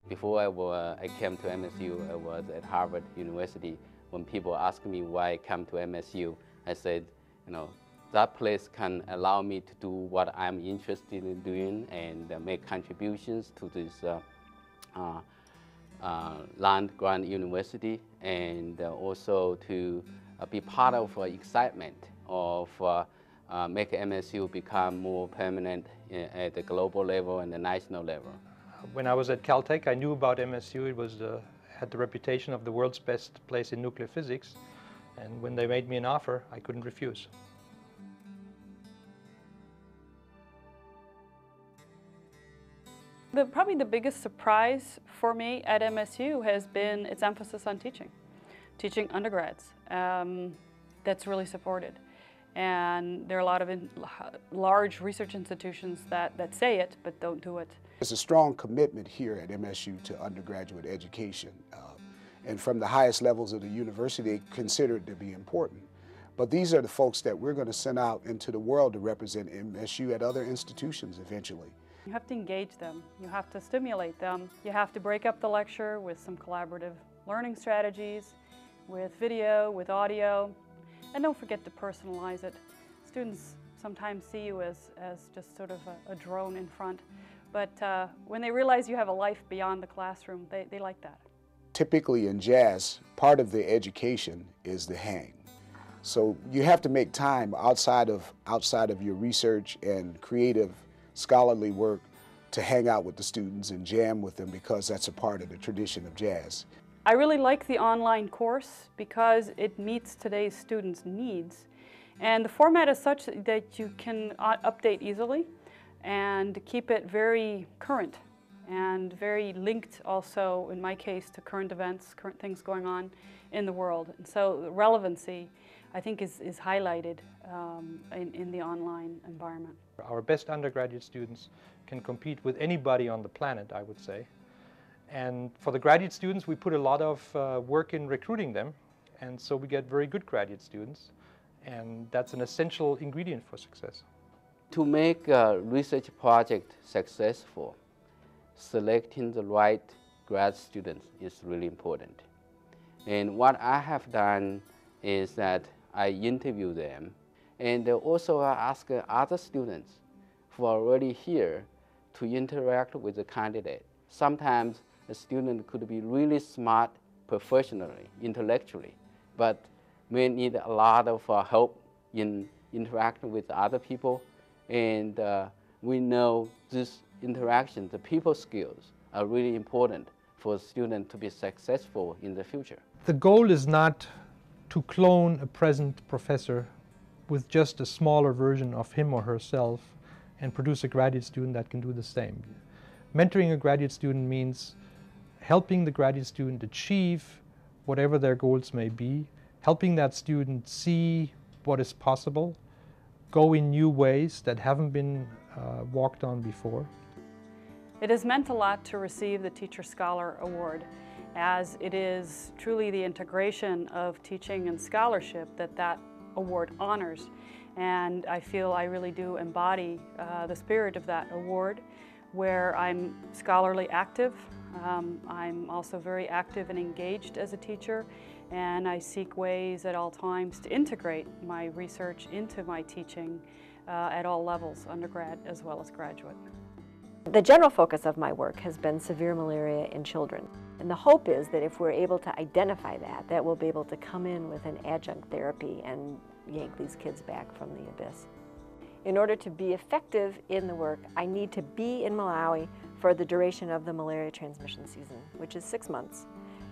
Before I came to MSU, I was at Harvard University. When people ask me why I come to MSU, I said, that place can allow me to do what I'm interested in doing and make contributions to this land-grant university, and also to be part of excitement of make MSU become more permanent at the global level and the national level. When I was at Caltech, I knew about MSU. It had the reputation of the world's best place in nuclear physics. And when they made me an offer, I couldn't refuse. Probably the biggest surprise for me at MSU has been its emphasis on teaching undergrads. That's really supported. And there are a lot of large research institutions that say it, but don't do it. There's a strong commitment here at MSU to undergraduate education. And from the highest levels of the university, they consider it to be important. But these are the folks that we're going to send out into the world to represent MSU at other institutions eventually. You have to engage them. You have to stimulate them. You have to break up the lecture with some collaborative learning strategies, with video, with audio. And don't forget to personalize it. Students sometimes see you as just sort of a drone in front. But when they realize you have a life beyond the classroom, they like that. Typically in jazz, part of the education is the hang. So you have to make time outside of your research and creative scholarly work to hang out with the students and jam with them, because that's a part of the tradition of jazz. I really like the online course because it meets today's students' needs. And the format is such that you can update easily and keep it very current and very linked also, in my case, to current events, current things going on in the world. And so the relevancy, I think, is highlighted in the online environment. Our best undergraduate students can compete with anybody on the planet, I would say. And for the graduate students, we put a lot of work in recruiting them, and so we get very good graduate students, and that's an essential ingredient for success. To make a research project successful, selecting the right grad students is really important. And what I have done is that I interview them, and also I ask other students who are already here to interact with the candidate. Sometimes a student could be really smart professionally, intellectually, but may need a lot of help in interacting with other people. And we know this interaction, the people skills, are really important for a student to be successful in the future. The goal is not to clone a present professor with just a smaller version of him or herself and produce a graduate student that can do the same. Mentoring a graduate student means helping the graduate student achieve whatever their goals may be, helping that student see what is possible, go in new ways that haven't been walked on before. It has meant a lot to receive the Teacher Scholar Award, as it is truly the integration of teaching and scholarship that award honors. And I feel I really do embody the spirit of that award, where I'm scholarly active. I'm also very active and engaged as a teacher, and I seek ways at all times to integrate my research into my teaching at all levels, undergrad as well as graduate. The general focus of my work has been severe malaria in children. And the hope is that if we're able to identify that we'll be able to come in with an adjunct therapy and yank these kids back from the abyss. In order to be effective in the work, I need to be in Malawi for the duration of the malaria transmission season, which is 6 months,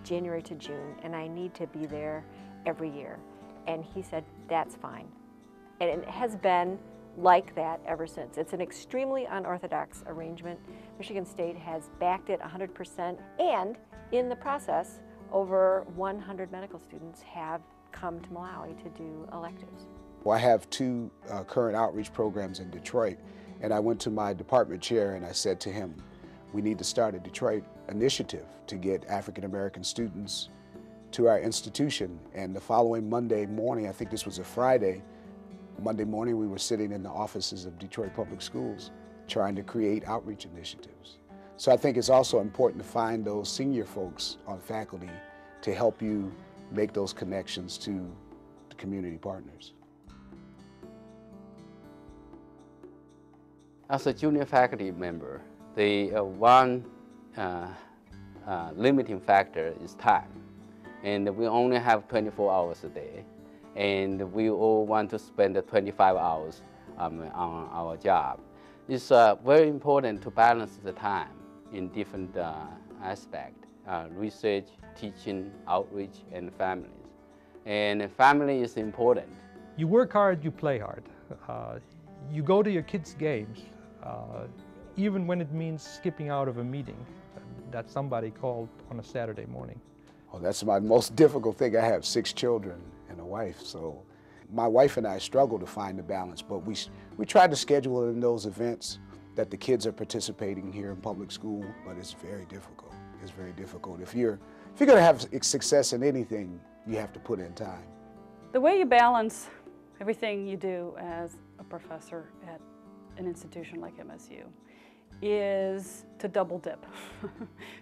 January to June, and I need to be there every year. And he said, that's fine. And it has been like that ever since. It's an extremely unorthodox arrangement. Michigan State has backed it 100%, and in the process, over 100 medical students have come to Malawi to do electives. Well, I have 2 current outreach programs in Detroit, and I went to my department chair and I said to him, we need to start a Detroit initiative to get African American students to our institution. And the following Monday morning, I think this was a Friday, Monday morning we were sitting in the offices of Detroit Public Schools trying to create outreach initiatives. So I think it's also important to find those senior folks on faculty to help you make those connections to the community partners. As a junior faculty member, the one limiting factor is time. And we only have 24 hours a day. And we all want to spend 25 hours on our job. It's very important to balance the time in different aspects, research, teaching, outreach, and families. And family is important. You work hard, you play hard. You go to your kids' games, even when it means skipping out of a meeting that somebody called on a Saturday morning. Oh, that's my most difficult thing. I have 6 children and a wife, so my wife and I struggle to find the balance, but we try to schedule it in those events that the kids are participating here in public school, but it's very difficult. It's very difficult. If you're going to have success in anything, you have to put in time. The way you balance everything you do as a professor at an institution like MSU is to double dip,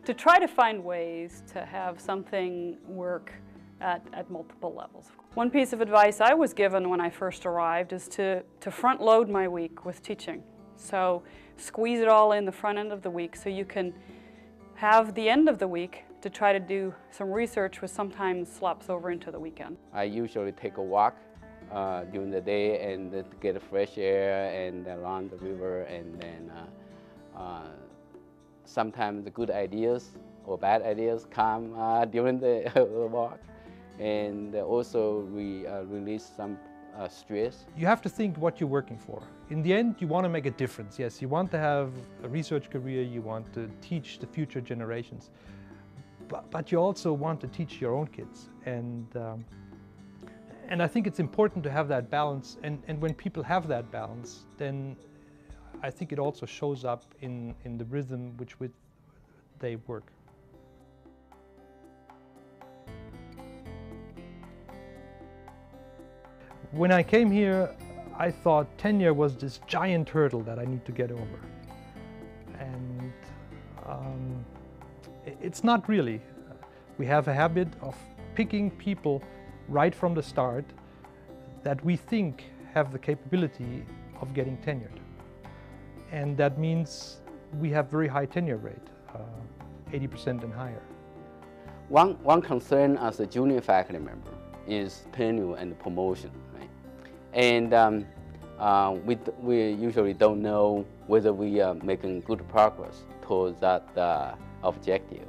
to try to find ways to have something work at multiple levels. One piece of advice I was given when I first arrived is to front load my week with teaching. So squeeze it all in the front end of the week so you can have the end of the week to try to do some research, which sometimes slops over into the weekend. I usually take a walk during the day and to get fresh air and along the river, and then sometimes the good ideas or bad ideas come during the walk, and also we release some stress. You have to think what you're working for. In the end, you want to make a difference. Yes, you want to have a research career, you want to teach the future generations, but you also want to teach your own kids. And I think it's important to have that balance, and when people have that balance, then I think it also shows up in the rhythm which they work. When I came here, I thought tenure was this giant hurdle that I need to get over. And it's not really. We have a habit of picking people right from the start that we think have the capability of getting tenured. And that means we have very high tenure rate, 80% and higher. One concern as a junior faculty member is tenure and promotion, right? And we usually don't know whether we are making good progress towards that objective.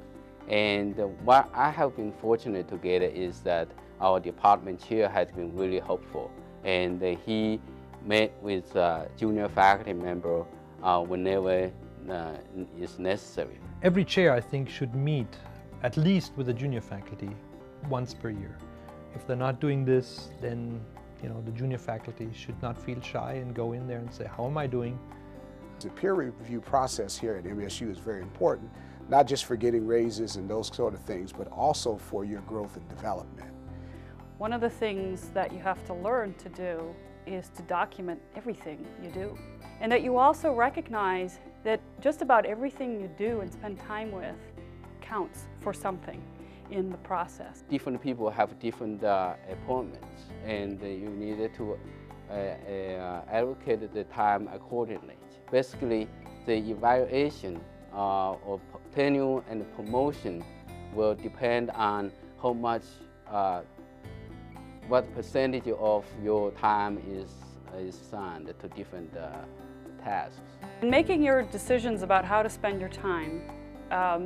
And what I have been fortunate to get is that our department chair has been really helpful, and he met with junior faculty member whenever is necessary. Every chair, I think, should meet at least with the junior faculty once per year. If they're not doing this, then the junior faculty should not feel shy and go in there and say, how am I doing? The peer review process here at MSU is very important, not just for getting raises and those sort of things, but also for your growth and development. One of the things that you have to learn to do is to document everything you do. And that you also recognize that just about everything you do and spend time with counts for something in the process. Different people have different appointments, and you need to allocate the time accordingly. Basically, the evaluation of tenure and promotion will depend on how much, what percentage of your time is assigned to different tasks. In making your decisions about how to spend your time,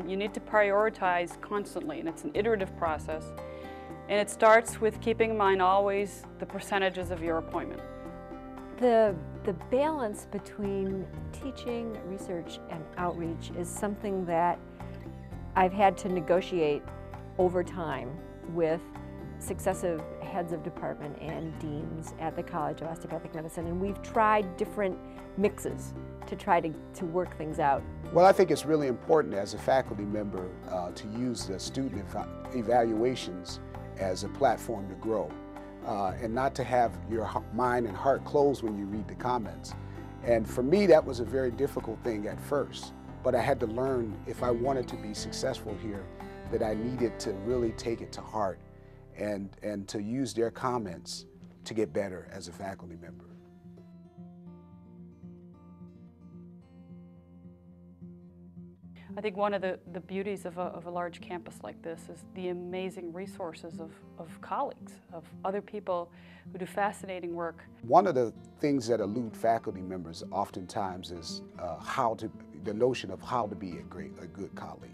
you need to prioritize constantly, and it's an iterative process. And it starts with keeping in mind always the percentages of your appointment. The balance between teaching, research, and outreach is something that I've had to negotiate over time with successive heads of department and deans at the College of Osteopathic Medicine, and we've tried different mixes to try to work things out. Well, I think it's really important as a faculty member to use the student evaluations as a platform to grow, and not to have your mind and heart closed when you read the comments. And for me, that was a very difficult thing at first. but I had to learn if I wanted to be successful here that I needed to really take it to heart and to use their comments to get better as a faculty member. I think one of the beauties of a large campus like this is the amazing resources of colleagues, of other people who do fascinating work. One of the things that elude faculty members oftentimes is the notion of how to be a good colleague.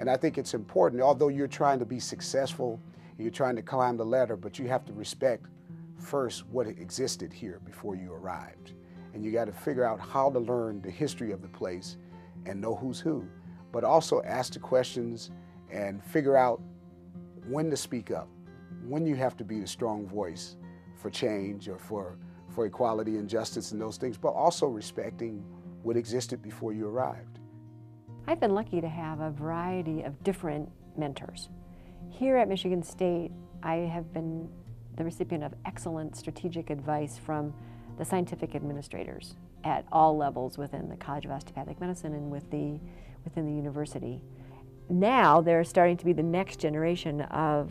And I think it's important, although you're trying to be successful, you're trying to climb the ladder, but you have to respect first what existed here before you arrived. And you got to figure out how to learn the history of the place and know who's who, but also ask the questions and figure out when to speak up, when you have to be the strong voice for change or for equality and justice and those things, but also respecting what existed before you arrived. I've been lucky to have a variety of different mentors. Here at Michigan State, I have been the recipient of excellent strategic advice from the scientific administrators at all levels within the College of Osteopathic Medicine and within the university. Now they're starting to be the next generation of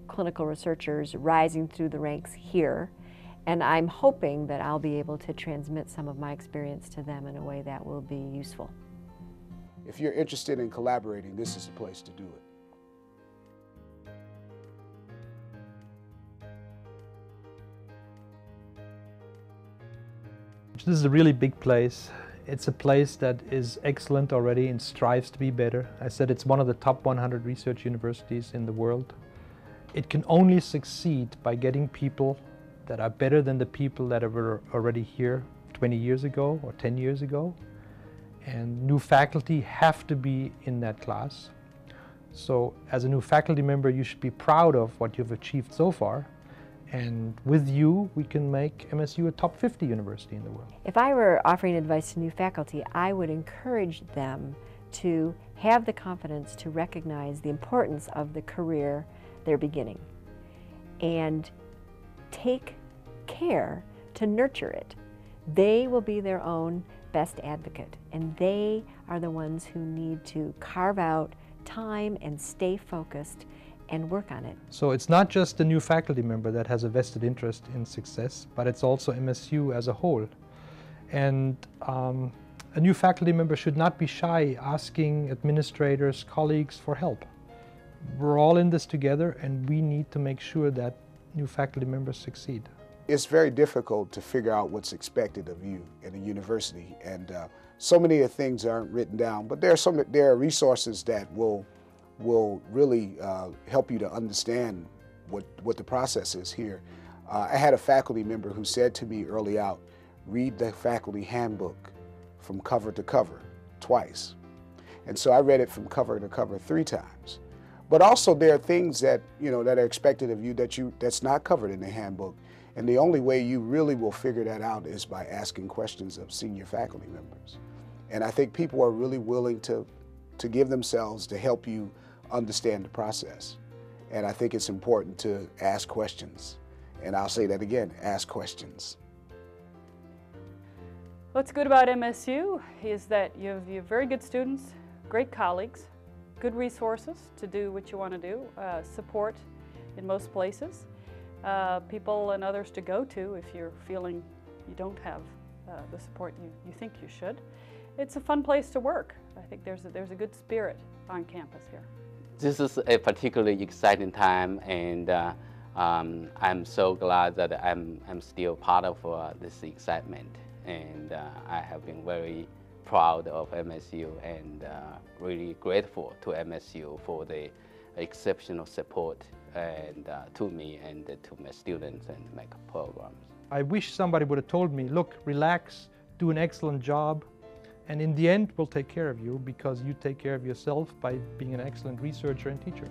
clinical researchers rising through the ranks here, and I'm hoping that I'll be able to transmit some of my experience to them in a way that will be useful. If you're interested in collaborating, this is the place to do it. This is a really big place. It's a place that is excellent already and strives to be better. I said it's one of the top 100 research universities in the world. It can only succeed by getting people that are better than the people that were already here 20 years ago or 10 years ago. And new faculty have to be in that class. So as a new faculty member, you should be proud of what you've achieved so far. And with you, we can make MSU a top 50 university in the world. If I were offering advice to new faculty, I would encourage them to have the confidence to recognize the importance of the career they're beginning and take care to nurture it. They will be their own best advocate, and they are the ones who need to carve out time and stay focused and work on it. So it's not just the new faculty member that has a vested interest in success, but it's also MSU as a whole. And a new faculty member should not be shy asking administrators, colleagues for help. We're all in this together, and we need to make sure that new faculty members succeed. It's very difficult to figure out what's expected of you in a university, and so many of the things aren't written down, but there are resources that will really help you to understand what the process is here. I had a faculty member who said to me early out, read the faculty handbook from cover to cover twice. And so I read it from cover to cover 3 times. But also there are things that, that are expected of you that's not covered in the handbook. And the only way you really will figure that out is by asking questions of senior faculty members. And I think people are really willing to give themselves to help you understand the process. And I think it's important to ask questions. And I'll say that again, ask questions. What's good about MSU is that you have very good students, great colleagues, good resources to do what you want to do, support in most places, people and others to go to if you're feeling you don't have the support you think you should. It's a fun place to work. I think there's a good spirit on campus here. This is a particularly exciting time, and I'm so glad that I'm still part of this excitement. And I have been very proud of MSU and really grateful to MSU for the exceptional support and to me and to my students and my programs. I wish somebody would have told me, look, relax, do an excellent job, and in the end, we'll take care of you because you take care of yourself by being an excellent researcher and teacher.